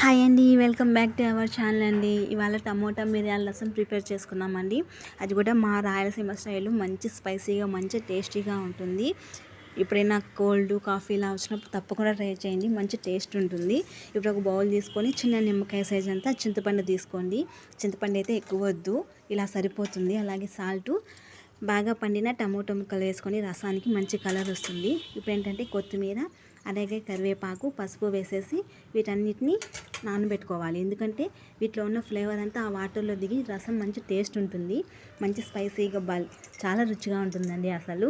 Hi అండి, welcome back to our channel అండి. ఇవాళ టమోటా మిరియాల రసం ప్రిపేర్ చేసుకున్నామండి. అది కూడా మా రాయలసీమ స్టైల్లో మంచి స్పైసీగా మంచి టేస్టీగా ఉంటుంది. ఎప్పుడైనా కోల్డ్ కాఫీ ఇలా వచ్చినప్పుడు తప్పకుండా ట్రై చేయండి, మంచి టేస్ట్ ఉంటుంది. ఇప్పుడు ఒక బౌల్ తీసుకొని చిన్న నిమ్మకాయ సైజ్ అంతా చింతపండు తీసుకోండి. చింతపండు అయితే ఎక్కువ వద్దు, ఇలా సరిపోతుంది. అలాగే సాల్టు, బాగా పండిన టమోటా ముక్కలు వేసుకొని రసానికి మంచి కలర్ వస్తుంది. ఇప్పుడు ఏంటంటే కొత్తిమీర, అలాగే కరివేపాకు, పసుపు వేసేసి వీటన్నిటిని నానబెట్టుకోవాలి. ఎందుకంటే వీటిలో ఉన్న ఫ్లేవర్ అంతా ఆ వాటర్లో దిగి రసం మంచి టేస్ట్ ఉంటుంది, మంచి స్పైసీగా చాలా రుచిగా ఉంటుందండి. అసలు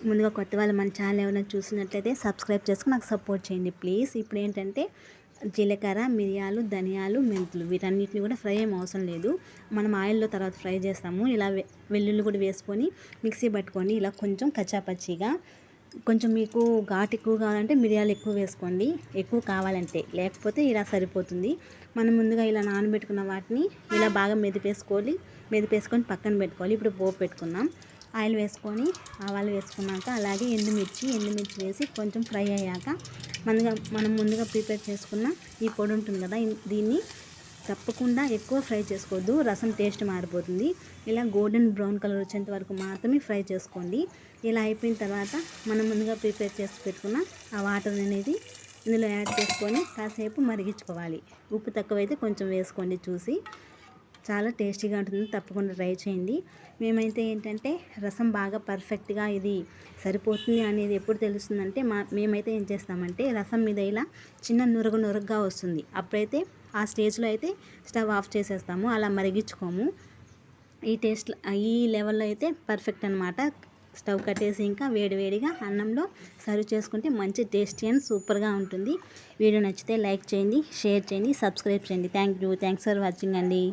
ముందుగా కొత్త వాళ్ళు మన ఛానల్ ఏమైనా చూసినట్లయితే సబ్స్క్రైబ్ చేసుకుని నాకు సపోర్ట్ చేయండి ప్లీజ్. ఇప్పుడు ఏంటంటే జీలకర్ర, మిరియాలు, ధనియాలు, మెంతులు వీటన్నిటిని కూడా ఫ్రై ఏం అవసరం లేదు, మనం ఆయిల్లో తర్వాత ఫ్రై చేస్తాము. ఇలా వెల్లుల్లి కూడా వేసుకొని మిక్సీ పట్టుకోండి, ఇలా కొంచెం కచ్చాపచ్చిగా. కొంచెం మీకు ఘాటు ఎక్కువ కావాలంటే మిరియాలు ఎక్కువ వేసుకోండి, ఎక్కువ కావాలంటే, లేకపోతే ఇలా సరిపోతుంది. మనం ముందుగా ఇలా నానబెట్టుకున్న వాటిని ఇలా బాగా మెదిపేసుకొని పక్కన పెట్టుకోవాలి. ఇప్పుడు పోపు పెట్టుకుందాం. ఆయిల్ వేసుకొని ఆవాలు వేసుకున్నాక అలాగే ఎండుమిర్చి వేసి కొంచెం ఫ్రై అయ్యాక మనం ముందుగా ప్రిపేర్ చేసుకున్న ఈ పొడి ఉంటుంది కదా, దీన్ని తప్పకుండా ఎక్కువ ఫ్రై చేసుకోవద్దు, రసం టేస్ట్ మారిపోతుంది. ఇలా గోల్డెన్ బ్రౌన్ కలర్ వచ్చేంత వరకు మాత్రమే ఫ్రై చేసుకోండి. ఇలా అయిపోయిన తర్వాత మనం ముందుగా ప్రిపేర్ చేసి పెట్టుకున్న ఆ వాటర్ అనేది ఇందులో యాడ్ చేసుకొని కాసేపు మరిగించుకోవాలి. ఉప్పు తక్కువైతే కొంచెం వేసుకోండి చూసి. చాలా టేస్టీగా ఉంటుంది, తప్పకుండా ట్రై చేయండి. మేమైతే ఏంటంటే రసం బాగా పర్ఫెక్ట్గా ఇది సరిపోతుంది అనేది ఎప్పుడు తెలుస్తుందంటే మేమైతే ఏం చేస్తామంటే రసం మీద ఇలా చిన్న నురగగా వస్తుంది, అప్పుడైతే ఆ స్టేజ్లో అయితే స్టవ్ ఆఫ్ చేసేస్తాము, అలా మరిగించుకోము. ఈ లెవెల్లో అయితే పర్ఫెక్ట్ అనమాట. స్టవ్ కట్టేసి ఇంకా వేడివేడిగా అన్నంలో సర్వ్ చేసుకుంటే మంచి టేస్టీ అండ్ సూపర్గా ఉంటుంది. వీడియో నచ్చితే లైక్ చేయండి, షేర్ చేయండి, సబ్స్క్రైబ్ చేయండి. థ్యాంక్స్ ఫర్ వాచింగ్ అండి.